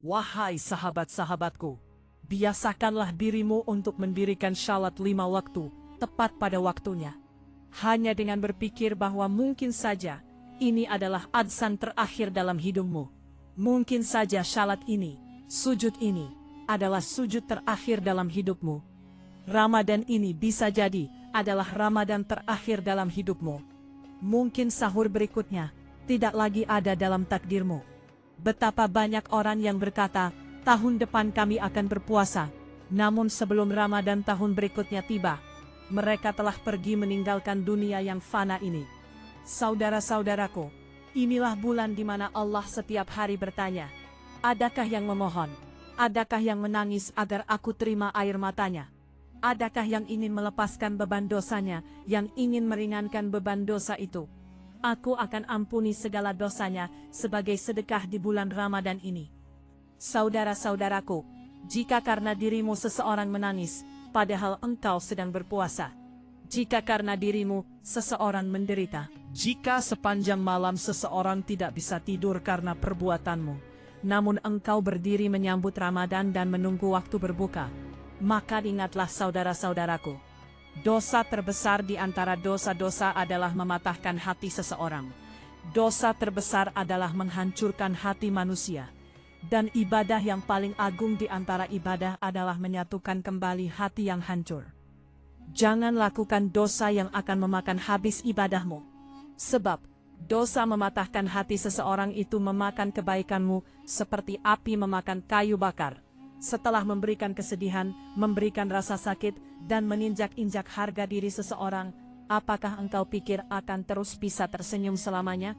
Wahai sahabat-sahabatku, biasakanlah dirimu untuk mendirikan salat 5 waktu, tepat pada waktunya. Hanya dengan berpikir bahwa mungkin saja ini adalah adzan terakhir dalam hidupmu. Mungkin saja salat ini, sujud ini, adalah sujud terakhir dalam hidupmu. Ramadan ini bisa jadi adalah Ramadan terakhir dalam hidupmu. Mungkin sahur berikutnya tidak lagi ada dalam takdirmu. Betapa banyak orang yang berkata, tahun depan kami akan berpuasa. Namun sebelum Ramadan tahun berikutnya tiba, mereka telah pergi meninggalkan dunia yang fana ini. Saudara-saudaraku, inilah bulan di mana Allah setiap hari bertanya, adakah yang memohon? Adakah yang menangis agar aku terima air matanya? Adakah yang ingin melepaskan beban dosanya, yang ingin meringankan beban dosa itu? Aku akan ampuni segala dosanya sebagai sedekah di bulan Ramadan ini. Saudara-saudaraku, jika karena dirimu seseorang menangis, padahal engkau sedang berpuasa. Jika karena dirimu seseorang menderita. Jika sepanjang malam seseorang tidak bisa tidur karena perbuatanmu, namun engkau berdiri menyambut Ramadan dan menunggu waktu berbuka, maka ingatlah saudara-saudaraku. Dosa terbesar di antara dosa-dosa adalah mematahkan hati seseorang. Dosa terbesar adalah menghancurkan hati manusia. Dan ibadah yang paling agung di antara ibadah adalah menyatukan kembali hati yang hancur. Jangan lakukan dosa yang akan memakan habis ibadahmu. Sebab, dosa mematahkan hati seseorang itu memakan kebaikanmu seperti api memakan kayu bakar. Setelah memberikan kesedihan, memberikan rasa sakit, dan meninjak-injak harga diri seseorang, apakah engkau pikir akan terus bisa tersenyum selamanya?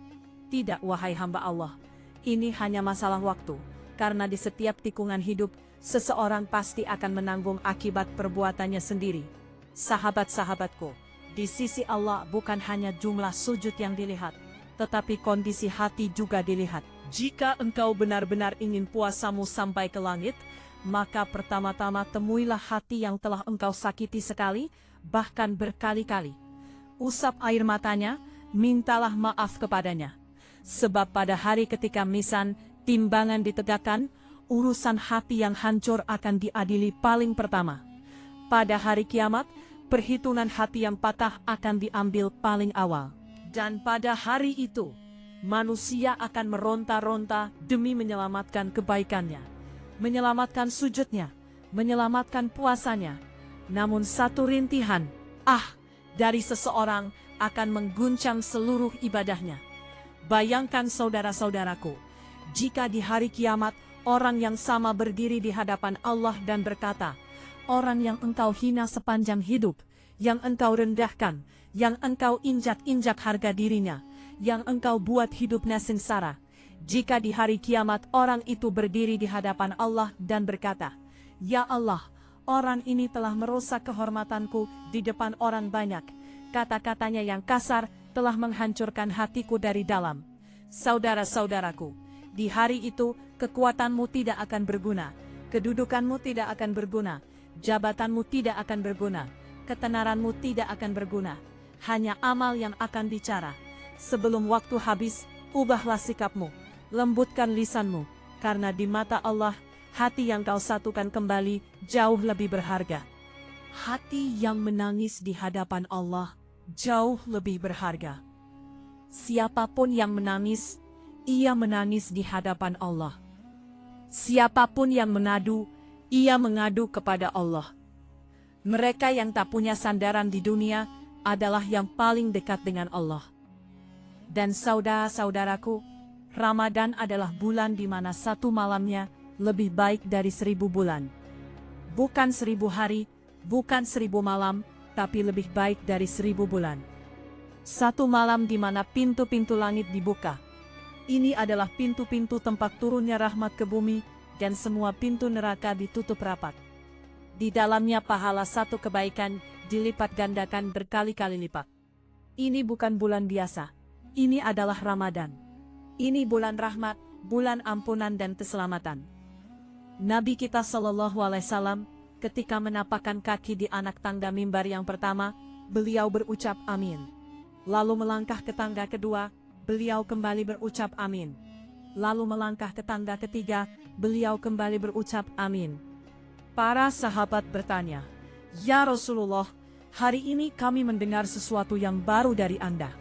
Tidak, wahai hamba Allah. Ini hanya masalah waktu, karena di setiap tikungan hidup, seseorang pasti akan menanggung akibat perbuatannya sendiri. Sahabat-sahabatku, di sisi Allah bukan hanya jumlah sujud yang dilihat, tetapi kondisi hati juga dilihat. Jika engkau benar-benar ingin puasamu sampai ke langit, maka pertama-tama temuilah hati yang telah engkau sakiti sekali, bahkan berkali-kali. Usap air matanya, mintalah maaf kepadanya. Sebab pada hari ketika mizan, timbangan ditegakkan, urusan hati yang hancur akan diadili paling pertama. Pada hari kiamat, perhitungan hati yang patah akan diambil paling awal. Dan pada hari itu, manusia akan meronta-ronta demi menyelamatkan kebaikannya, menyelamatkan sujudnya, menyelamatkan puasanya. Namun satu rintihan, dari seseorang akan mengguncang seluruh ibadahnya. Bayangkan saudara-saudaraku, jika di hari kiamat orang yang sama berdiri di hadapan Allah dan berkata, orang yang engkau hina sepanjang hidup, yang engkau rendahkan, yang engkau injak-injak harga dirinya, yang engkau buat hidupnya sengsara. Jika di hari kiamat orang itu berdiri di hadapan Allah dan berkata, ya Allah, orang ini telah merusak kehormatanku di depan orang banyak. Kata-katanya yang kasar telah menghancurkan hatiku dari dalam. Saudara-saudaraku, di hari itu kekuatanmu tidak akan berguna, kedudukanmu tidak akan berguna, jabatanmu tidak akan berguna, ketenaranmu tidak akan berguna. Hanya amal yang akan bicara. Sebelum waktu habis, ubahlah sikapmu, lembutkan lisanmu, karena di mata Allah, hati yang kau satukan kembali jauh lebih berharga. Hati yang menangis di hadapan Allah jauh lebih berharga. Siapapun yang menangis, ia menangis di hadapan Allah. Siapapun yang mengadu, ia mengadu kepada Allah. Mereka yang tak punya sandaran di dunia adalah yang paling dekat dengan Allah. Dan saudara-saudaraku, Ramadan adalah bulan di mana satu malamnya lebih baik dari 1000 bulan. Bukan 1000 hari, bukan 1000 malam, tapi lebih baik dari 1000 bulan. Satu malam di mana pintu-pintu langit dibuka. Ini adalah pintu-pintu tempat turunnya rahmat ke bumi, dan semua pintu neraka ditutup rapat. Di dalamnya pahala satu kebaikan dilipat gandakan berkali-kali lipat. Ini bukan bulan biasa. Ini adalah Ramadan. Ini bulan rahmat, bulan ampunan dan keselamatan. Nabi kita SAW, ketika menapakkan kaki di anak tangga mimbar yang pertama, beliau berucap amin. Lalu melangkah ke tangga kedua, beliau kembali berucap amin. Lalu melangkah ke tangga ketiga, beliau kembali berucap amin. Para sahabat bertanya, "Ya Rasulullah, hari ini kami mendengar sesuatu yang baru dari Anda.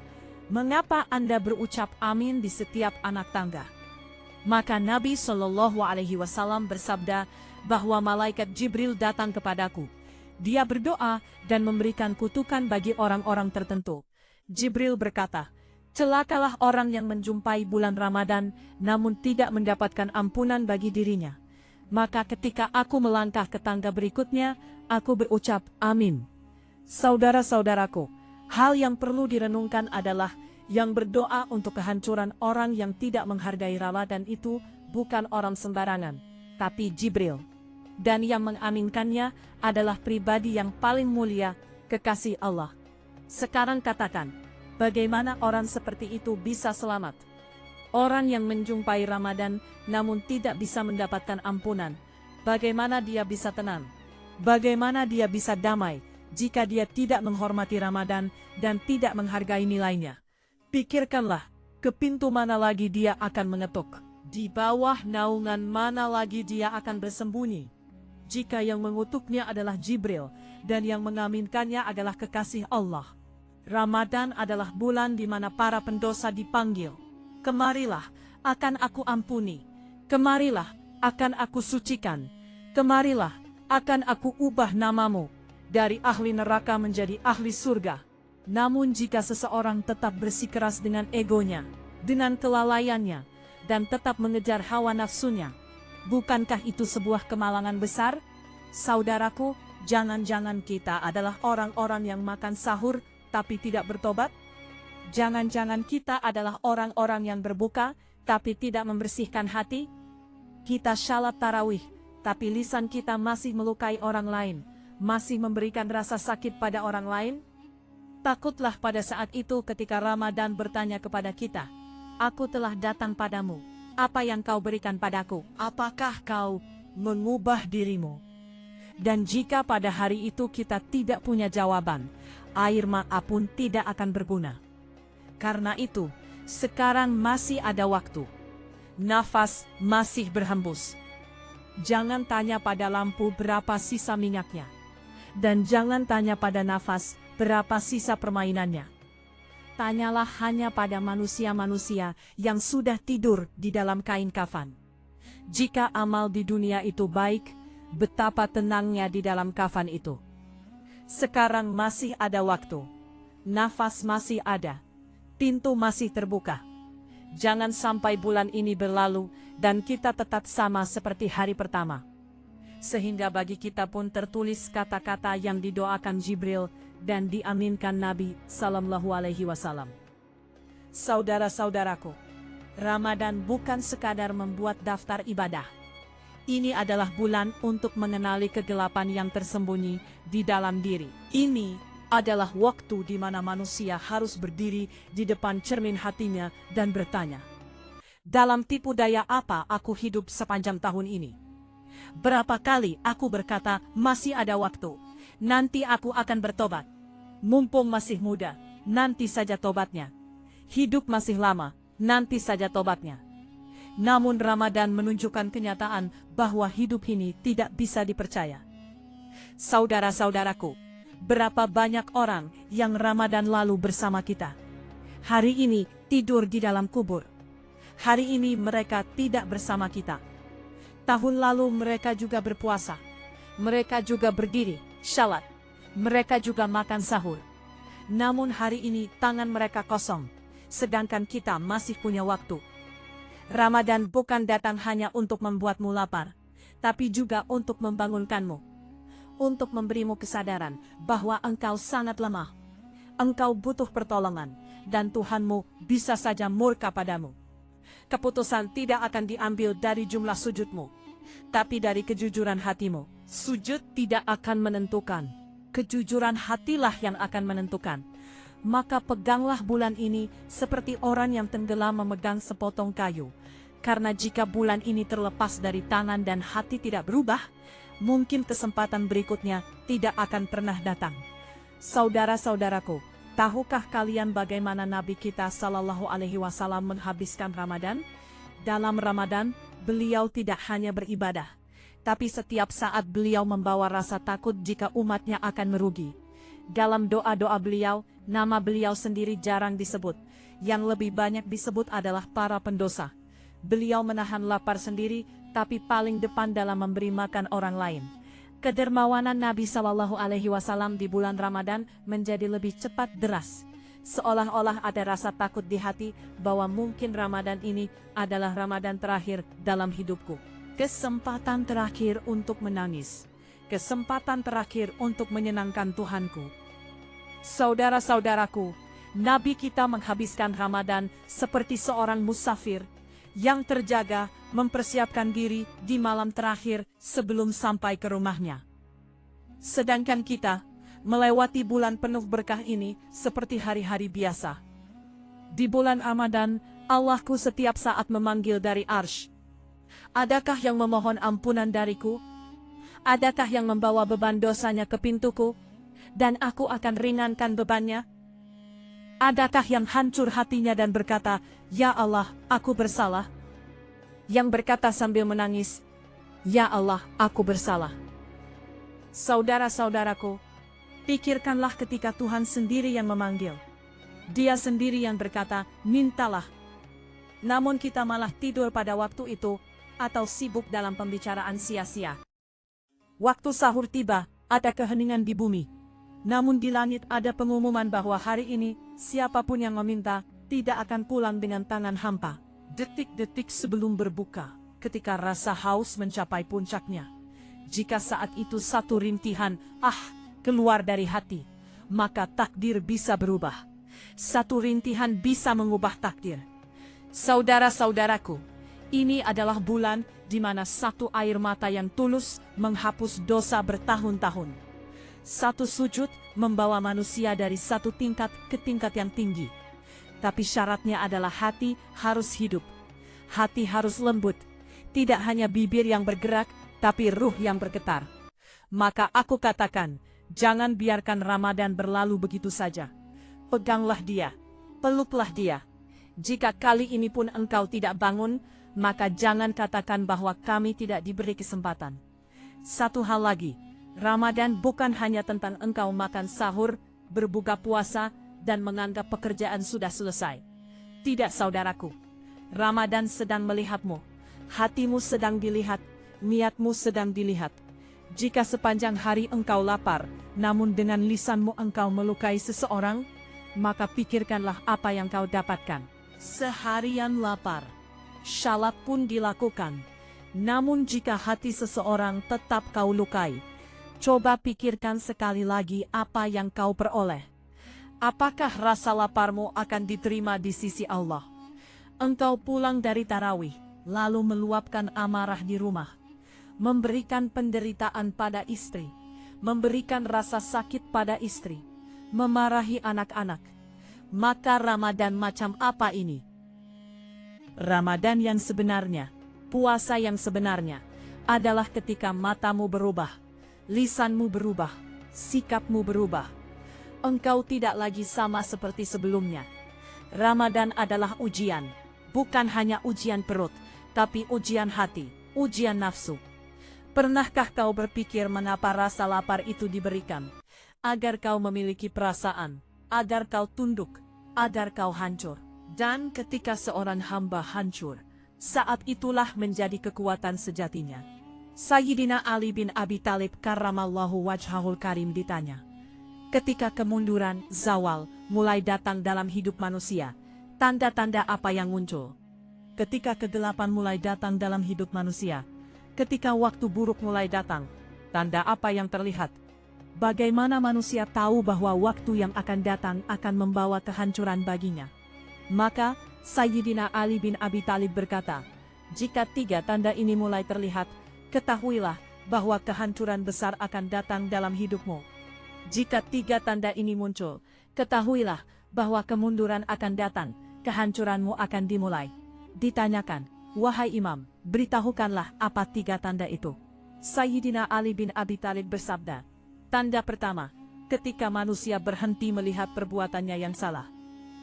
Mengapa Anda berucap amin di setiap anak tangga?" Maka Nabi Shallallahu Alaihi Wasallam bersabda bahwa malaikat Jibril datang kepadaku. Dia berdoa dan memberikan kutukan bagi orang-orang tertentu. Jibril berkata, "Celakalah orang yang menjumpai bulan Ramadan namun tidak mendapatkan ampunan bagi dirinya." Maka ketika aku melangkah ke tangga berikutnya, aku berucap amin. Saudara-saudaraku, hal yang perlu direnungkan adalah yang berdoa untuk kehancuran orang yang tidak menghargai Ramadan itu bukan orang sembarangan, tapi Jibril. Dan yang mengaminkannya adalah pribadi yang paling mulia, kekasih Allah. Sekarang katakan, bagaimana orang seperti itu bisa selamat? Orang yang menjumpai Ramadan namun tidak bisa mendapatkan ampunan, bagaimana dia bisa tenang? Bagaimana dia bisa damai jika dia tidak menghormati Ramadan dan tidak menghargai nilainya? Pikirkanlah, ke pintu mana lagi dia akan mengetuk? Di bawah naungan mana lagi dia akan bersembunyi? Jika yang mengutuknya adalah Jibril dan yang mengaminkannya adalah kekasih Allah. Ramadan adalah bulan di mana para pendosa dipanggil. Kemarilah, akan aku ampuni. Kemarilah, akan aku sucikan. Kemarilah, akan aku ubah namamu dari ahli neraka menjadi ahli surga. Namun jika seseorang tetap bersikeras dengan egonya, dengan kelalaiannya, dan tetap mengejar hawa nafsunya, bukankah itu sebuah kemalangan besar? Saudaraku, jangan-jangan kita adalah orang-orang yang makan sahur tapi tidak bertobat? Jangan-jangan kita adalah orang-orang yang berbuka tapi tidak membersihkan hati? Kita shalat tarawih, tapi lisan kita masih melukai orang lain, masih memberikan rasa sakit pada orang lain? Takutlah pada saat itu ketika Ramadan bertanya kepada kita, "Aku telah datang padamu, apa yang kau berikan padaku? Apakah kau mengubah dirimu?" Dan jika pada hari itu kita tidak punya jawaban, air mata pun tidak akan berguna. Karena itu, sekarang masih ada waktu. Nafas masih berhembus. Jangan tanya pada lampu berapa sisa minyaknya. Dan jangan tanya pada nafas berapa sisa permainannya. Tanyalah hanya pada manusia-manusia yang sudah tidur di dalam kain kafan. Jika amal di dunia itu baik, betapa tenangnya di dalam kafan itu. Sekarang masih ada waktu. Nafas masih ada. Pintu masih terbuka. Jangan sampai bulan ini berlalu dan kita tetap sama seperti hari pertama. Sehingga bagi kita pun tertulis kata-kata yang didoakan Jibril dan diaminkan Nabi Sallallahu Alaihi Wasallam. Saudara-saudaraku, Ramadan bukan sekadar membuat daftar ibadah. Ini adalah bulan untuk mengenali kegelapan yang tersembunyi di dalam diri. Ini adalah waktu di mana manusia harus berdiri di depan cermin hatinya dan bertanya, "Dalam tipu daya apa aku hidup sepanjang tahun ini? Berapa kali aku berkata masih ada waktu, nanti aku akan bertobat. Mumpung masih muda, nanti saja tobatnya. Hidup masih lama, nanti saja tobatnya." Namun Ramadan menunjukkan kenyataan bahwa hidup ini tidak bisa dipercaya. Saudara-saudaraku, berapa banyak orang yang Ramadan lalu bersama kita, hari ini tidur di dalam kubur. Hari ini mereka tidak bersama kita. Tahun lalu mereka juga berpuasa. Mereka juga berdiri, shalat. Mereka juga makan sahur. Namun hari ini tangan mereka kosong, sedangkan kita masih punya waktu. Ramadan bukan datang hanya untuk membuatmu lapar, tapi juga untuk membangunkanmu. Untuk memberimu kesadaran bahwa engkau sangat lemah. Engkau butuh pertolongan, dan Tuhanmu bisa saja murka padamu. Keputusan tidak akan diambil dari jumlah sujudmu, tapi dari kejujuran hatimu. Sujud tidak akan menentukan. Kejujuran hatilah yang akan menentukan. Maka peganglah bulan ini seperti orang yang tenggelam memegang sepotong kayu. Karena jika bulan ini terlepas dari tangan dan hati tidak berubah, mungkin kesempatan berikutnya tidak akan pernah datang. Saudara-saudaraku, tahukah kalian bagaimana Nabi kita Sallallahu Alaihi Wasallam menghabiskan Ramadan? Dalam Ramadan, beliau tidak hanya beribadah, tapi setiap saat beliau membawa rasa takut jika umatnya akan merugi. Dalam doa-doa beliau, nama beliau sendiri jarang disebut. Yang lebih banyak disebut adalah para pendosa. Beliau menahan lapar sendiri, tapi paling depan dalam memberi makan orang lain. Kedermawanan Nabi SAW di bulan Ramadan menjadi lebih cepat deras. Seolah-olah ada rasa takut di hati bahwa mungkin Ramadan ini adalah Ramadan terakhir dalam hidupku. Kesempatan terakhir untuk menangis. Kesempatan terakhir untuk menyenangkan Tuhanku. Saudara-saudaraku, Nabi kita menghabiskan Ramadan seperti seorang musafir yang terjaga mempersiapkan diri di malam terakhir sebelum sampai ke rumahnya. Sedangkan kita melewati bulan penuh berkah ini seperti hari-hari biasa. Di bulan Ramadan, Allahku setiap saat memanggil dari Arsy. Adakah yang memohon ampunan dariku? Adakah yang membawa beban dosanya ke pintuku? Dan aku akan ringankan bebannya? Adakah yang hancur hatinya dan berkata, "Ya Allah, aku bersalah"? Yang berkata sambil menangis, "Ya Allah, aku bersalah." Saudara-saudaraku, pikirkanlah ketika Tuhan sendiri yang memanggil. Dia sendiri yang berkata, "Mintalah." Namun kita malah tidur pada waktu itu, atau sibuk dalam pembicaraan sia-sia. Waktu sahur tiba, ada keheningan di bumi. Namun di langit ada pengumuman bahwa hari ini, siapapun yang meminta, tidak akan pulang dengan tangan hampa. Detik-detik sebelum berbuka, ketika rasa haus mencapai puncaknya. Jika saat itu satu rintihan, keluar dari hati, maka takdir bisa berubah. Satu rintihan bisa mengubah takdir. Saudara-saudaraku, ini adalah bulan di mana satu air mata yang tulus menghapus dosa bertahun-tahun. Satu sujud membawa manusia dari satu tingkat ke tingkat yang tinggi. Tapi syaratnya adalah hati harus hidup. Hati harus lembut. Tidak hanya bibir yang bergerak, tapi ruh yang bergetar. Maka aku katakan, jangan biarkan Ramadan berlalu begitu saja. Peganglah dia, peluklah dia. Jika kali ini pun engkau tidak bangun, maka jangan katakan bahwa kami tidak diberi kesempatan. Satu hal lagi, Ramadan bukan hanya tentang engkau makan sahur, berbuka puasa, dan menganggap pekerjaan sudah selesai. Tidak, saudaraku. Ramadan sedang melihatmu. Hatimu sedang dilihat, niatmu sedang dilihat. Jika sepanjang hari engkau lapar, namun dengan lisanmu engkau melukai seseorang, maka pikirkanlah apa yang kau dapatkan. Seharian lapar, syalat pun dilakukan. Namun jika hati seseorang tetap kau lukai, coba pikirkan sekali lagi apa yang kau peroleh. Apakah rasa laparmu akan diterima di sisi Allah? Engkau pulang dari tarawih, lalu meluapkan amarah di rumah, memberikan penderitaan pada istri, memberikan rasa sakit pada istri, memarahi anak-anak. Maka Ramadan macam apa ini? Ramadan yang sebenarnya, puasa yang sebenarnya, adalah ketika matamu berubah, lisanmu berubah, sikapmu berubah. Engkau tidak lagi sama seperti sebelumnya. Ramadan adalah ujian, bukan hanya ujian perut, tapi ujian hati, ujian nafsu. Pernahkah kau berpikir mengapa rasa lapar itu diberikan? Agar kau memiliki perasaan, agar kau tunduk, agar kau hancur. Dan ketika seorang hamba hancur, saat itulah menjadi kekuatan sejatinya. Sayyidina Ali bin Abi Thalib karramallahu wajhahul karim ditanya, ketika kemunduran, zawal, mulai datang dalam hidup manusia, tanda-tanda apa yang muncul? Ketika kegelapan mulai datang dalam hidup manusia, ketika waktu buruk mulai datang, tanda apa yang terlihat? Bagaimana manusia tahu bahwa waktu yang akan datang akan membawa kehancuran baginya? Maka, Sayyidina Ali bin Abi Thalib berkata, jika tiga tanda ini mulai terlihat, ketahuilah bahwa kehancuran besar akan datang dalam hidupmu. Jika tiga tanda ini muncul, ketahuilah bahwa kemunduran akan datang, kehancuranmu akan dimulai. Ditanyakan, wahai imam, beritahukanlah apa tiga tanda itu. Sayyidina Ali bin Abi Thalib bersabda, tanda pertama, ketika manusia berhenti melihat perbuatannya yang salah.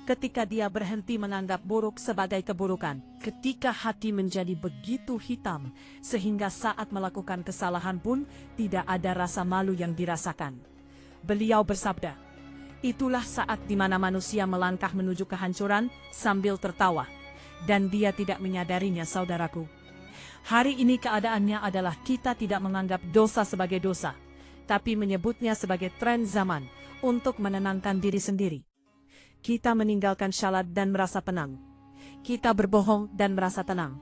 ketika dia berhenti menganggap buruk sebagai keburukan, ketika hati menjadi begitu hitam, sehingga saat melakukan kesalahan pun tidak ada rasa malu yang dirasakan. Beliau bersabda, itulah saat di mana manusia melangkah menuju kehancuran sambil tertawa, dan dia tidak menyadarinya, saudaraku. Hari ini keadaannya adalah kita tidak menganggap dosa sebagai dosa, tapi menyebutnya sebagai tren zaman untuk menenangkan diri sendiri. Kita meninggalkan syalat dan merasa tenang. Kita berbohong dan merasa tenang.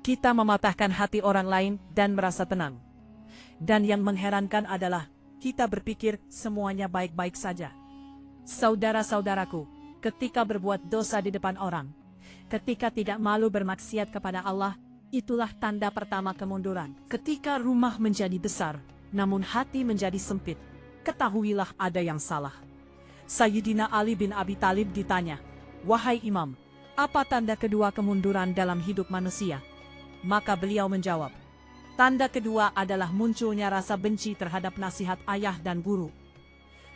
Kita mematahkan hati orang lain dan merasa tenang. Dan yang mengherankan adalah, kita berpikir semuanya baik-baik saja. Saudara-saudaraku, ketika berbuat dosa di depan orang, ketika tidak malu bermaksiat kepada Allah, itulah tanda pertama kemunduran. Ketika rumah menjadi besar, namun hati menjadi sempit, ketahuilah ada yang salah. Sayyidina Ali bin Abi Thalib ditanya, "Wahai Imam, apa tanda kedua kemunduran dalam hidup manusia?" Maka beliau menjawab, "Tanda kedua adalah munculnya rasa benci terhadap nasihat ayah dan guru."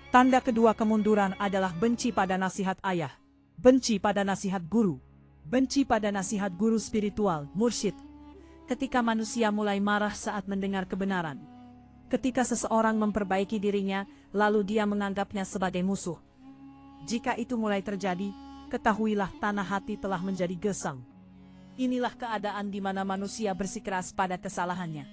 Tanda kedua kemunduran adalah benci pada nasihat ayah, benci pada nasihat guru, benci pada nasihat guru spiritual, mursyid. Ketika manusia mulai marah saat mendengar kebenaran, ketika seseorang memperbaiki dirinya, lalu dia menganggapnya sebagai musuh. Jika itu mulai terjadi, ketahuilah tanah hati telah menjadi gesang. Inilah keadaan di mana manusia bersikeras pada kesalahannya.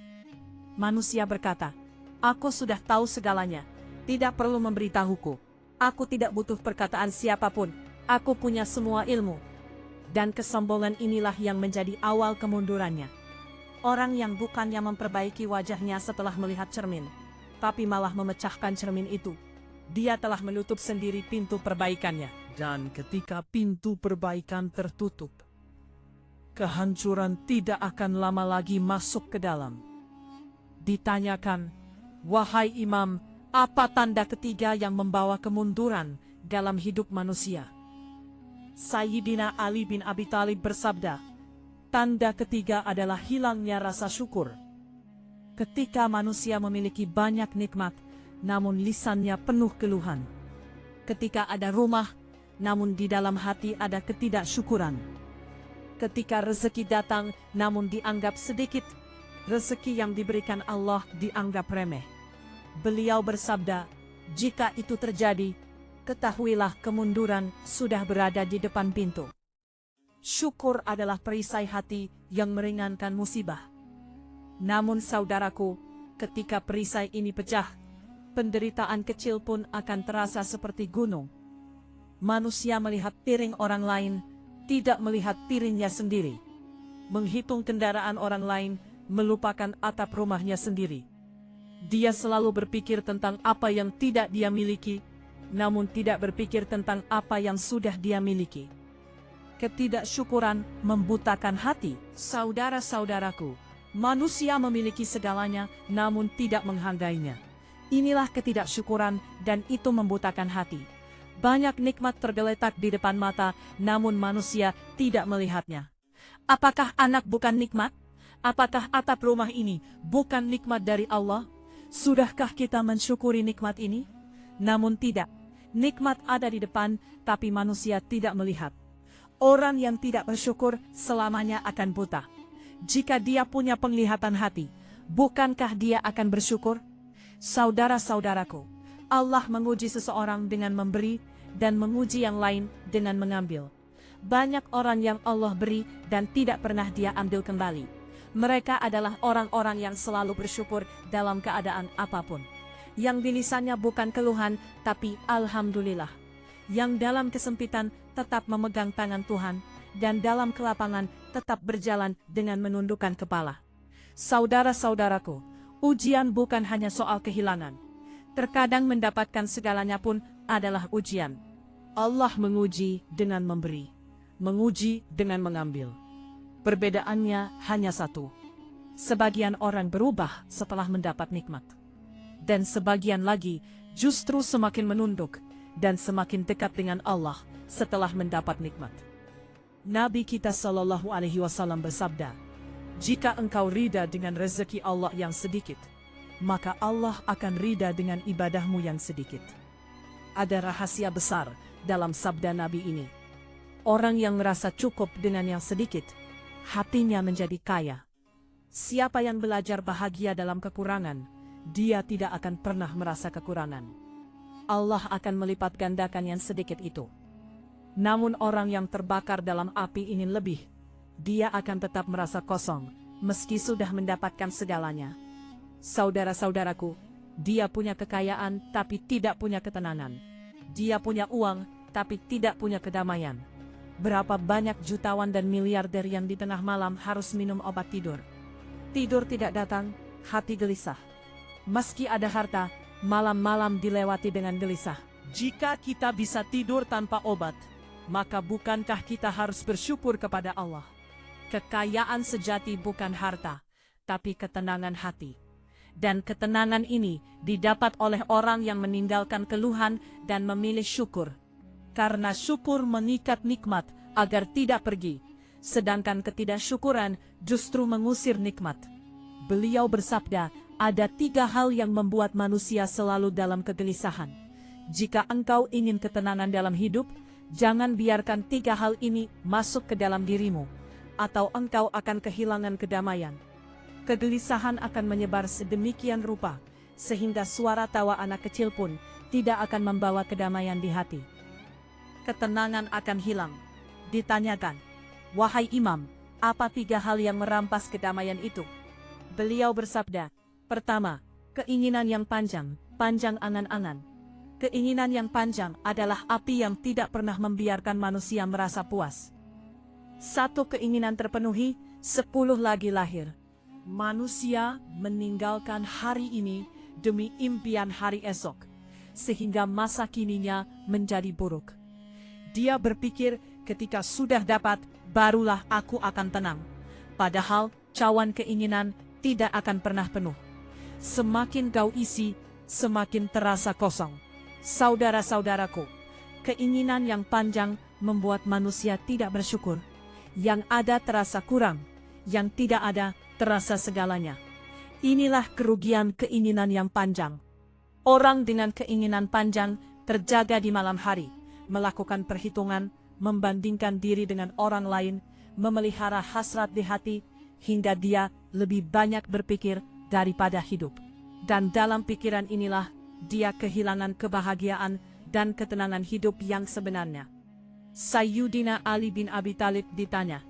Manusia berkata, "Aku sudah tahu segalanya, tidak perlu memberitahuku. Aku tidak butuh perkataan siapapun, aku punya semua ilmu." Dan kesombongan inilah yang menjadi awal kemundurannya. Orang yang bukannya memperbaiki wajahnya setelah melihat cermin, tapi malah memecahkan cermin itu, dia telah menutup sendiri pintu perbaikannya. Dan ketika pintu perbaikan tertutup, kehancuran tidak akan lama lagi masuk ke dalam. Ditanyakan, "Wahai Imam, apa tanda ketiga yang membawa kemunduran dalam hidup manusia?" Sayyidina Ali bin Abi Thalib bersabda, tanda ketiga adalah hilangnya rasa syukur. Ketika manusia memiliki banyak nikmat, namun lisannya penuh keluhan. Ketika ada rumah, namun di dalam hati ada ketidaksyukuran. Ketika rezeki datang, namun dianggap sedikit, rezeki yang diberikan Allah dianggap remeh. Beliau bersabda, jika itu terjadi, ketahuilah kemunduran sudah berada di depan pintu. Syukur adalah perisai hati yang meringankan musibah. Namun saudaraku, ketika perisai ini pecah, penderitaan kecil pun akan terasa seperti gunung. Manusia melihat piring orang lain, tidak melihat piringnya sendiri. Menghitung kendaraan orang lain, melupakan atap rumahnya sendiri. Dia selalu berpikir tentang apa yang tidak dia miliki, namun tidak berpikir tentang apa yang sudah dia miliki. Ketidaksyukuran membutakan hati. Saudara-saudaraku, manusia memiliki segalanya, namun tidak menghargainya. Inilah ketidaksyukuran, dan itu membutakan hati. Banyak nikmat tergeletak di depan mata, namun manusia tidak melihatnya. Apakah anak bukan nikmat? Apakah atap rumah ini bukan nikmat dari Allah? Sudahkah kita mensyukuri nikmat ini? Namun tidak. Nikmat ada di depan, tapi manusia tidak melihat. Orang yang tidak bersyukur selamanya akan buta. Jika dia punya penglihatan hati, bukankah dia akan bersyukur? Saudara-saudaraku, Allah menguji seseorang dengan memberi, dan menguji yang lain dengan mengambil. Banyak orang yang Allah beri dan tidak pernah dia ambil kembali. Mereka adalah orang-orang yang selalu bersyukur dalam keadaan apapun. Yang di lisannya bukan keluhan, tapi Alhamdulillah. Yang dalam kesempitan tetap memegang tangan Tuhan, dan dalam kelapangan tetap berjalan dengan menundukkan kepala. Saudara-saudaraku, ujian bukan hanya soal kehilangan. Terkadang mendapatkan segalanya pun adalah ujian. Allah menguji dengan memberi, menguji dengan mengambil. Perbedaannya hanya satu. Sebagian orang berubah setelah mendapat nikmat. Dan sebagian lagi justru semakin menunduk dan semakin dekat dengan Allah setelah mendapat nikmat. Nabi kita Shallallahu Alaihi Wasallam bersabda, jika engkau rida dengan rezeki Allah yang sedikit, maka Allah akan rida dengan ibadahmu yang sedikit. Ada rahasia besar dalam sabda Nabi ini. Orang yang merasa cukup dengan yang sedikit, hatinya menjadi kaya. Siapa yang belajar bahagia dalam kekurangan, dia tidak akan pernah merasa kekurangan. Allah akan melipat gandakan yang sedikit itu. Namun orang yang terbakar dalam api ingin lebih, dia akan tetap merasa kosong, meski sudah mendapatkan segalanya. Saudara-saudaraku, dia punya kekayaan tapi tidak punya ketenangan. Dia punya uang tapi tidak punya kedamaian. Berapa banyak jutawan dan miliarder yang di tengah malam harus minum obat tidur. Tidur tidak datang, hati gelisah. Meski ada harta, malam-malam dilewati dengan gelisah. Jika kita bisa tidur tanpa obat, maka bukankah kita harus bersyukur kepada Allah? Kekayaan sejati bukan harta, tapi ketenangan hati. Dan ketenangan ini didapat oleh orang yang meninggalkan keluhan dan memilih syukur. Karena syukur mengikat nikmat agar tidak pergi, sedangkan ketidaksyukuran justru mengusir nikmat. Beliau bersabda, ada 3 hal yang membuat manusia selalu dalam kegelisahan. Jika engkau ingin ketenangan dalam hidup, jangan biarkan 3 hal ini masuk ke dalam dirimu, atau engkau akan kehilangan kedamaian. Kegelisahan akan menyebar sedemikian rupa, sehingga suara tawa anak kecil pun tidak akan membawa kedamaian di hati. Ketenangan akan hilang. Ditanyakan, wahai imam, apa 3 hal yang merampas kedamaian itu? Beliau bersabda, pertama, keinginan yang panjang, panjang angan-angan. Keinginan yang panjang adalah api yang tidak pernah membiarkan manusia merasa puas. 1 keinginan terpenuhi, 10 lagi lahir. Manusia meninggalkan hari ini demi impian hari esok, sehingga masa kininya menjadi buruk. Dia berpikir ketika sudah dapat, barulah aku akan tenang. Padahal cawan keinginan tidak akan pernah penuh. Semakin kau isi, semakin terasa kosong. Saudara-saudaraku, keinginan yang panjang membuat manusia tidak bersyukur. Yang ada terasa kurang, yang tidak ada terasa segalanya. Inilah kerugian keinginan yang panjang. Orang dengan keinginan panjang terjaga di malam hari, melakukan perhitungan, membandingkan diri dengan orang lain, memelihara hasrat di hati, hingga dia lebih banyak berpikir daripada hidup. Dan dalam pikiran inilah, dia kehilangan kebahagiaan dan ketenangan hidup yang sebenarnya. Sayyidina Ali bin Abi Thalib ditanya,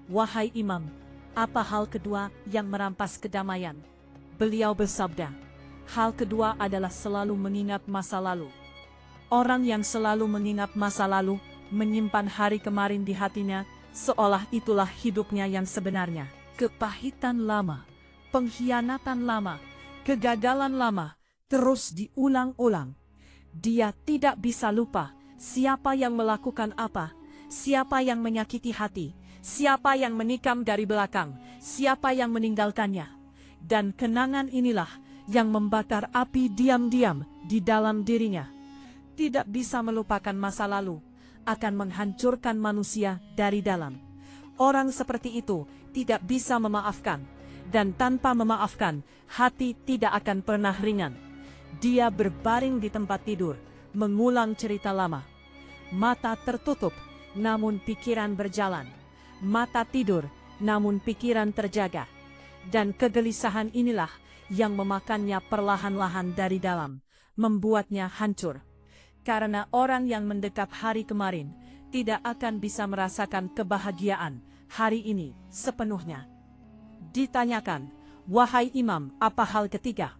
wahai imam, apa hal kedua yang merampas kedamaian? Beliau bersabda, hal kedua adalah selalu mengingat masa lalu. Orang yang selalu mengingat masa lalu, menyimpan hari kemarin di hatinya, seolah itulah hidupnya yang sebenarnya. Kepahitan lama, pengkhianatan lama, kegagalan lama, terus diulang-ulang. Dia tidak bisa lupa siapa yang melakukan apa, siapa yang menyakiti hati, siapa yang menikam dari belakang, siapa yang meninggalkannya. Dan kenangan inilah yang membakar api diam-diam di dalam dirinya. Tidak bisa melupakan masa lalu, akan menghancurkan manusia dari dalam. Orang seperti itu tidak bisa memaafkan, dan tanpa memaafkan, hati tidak akan pernah ringan. Dia berbaring di tempat tidur, mengulang cerita lama. Mata tertutup, namun pikiran berjalan. Mata tidur, namun pikiran terjaga. Dan kegelisahan inilah yang memakannya perlahan-lahan dari dalam, membuatnya hancur. Karena orang yang mendekap hari kemarin, tidak akan bisa merasakan kebahagiaan hari ini sepenuhnya. Ditanyakan, wahai imam, apa hal ketiga?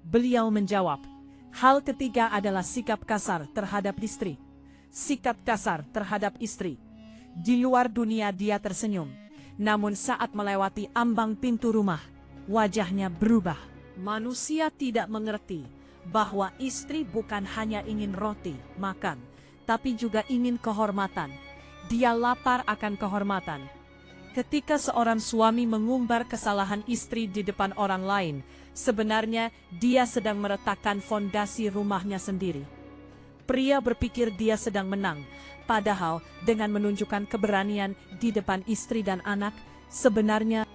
Beliau menjawab, hal ketiga adalah sikap kasar terhadap istri. Sikap kasar terhadap istri. Di luar dunia dia tersenyum, namun saat melewati ambang pintu rumah, wajahnya berubah. Manusia tidak mengerti bahwa istri bukan hanya ingin roti, makan, tapi juga ingin kehormatan. Dia lapar akan kehormatan. Ketika seorang suami mengumbar kesalahan istri di depan orang lain, sebenarnya dia sedang meretakkan fondasi rumahnya sendiri. Pria berpikir dia sedang menang, padahal dengan menunjukkan keberanian di depan istri dan anak, sebenarnya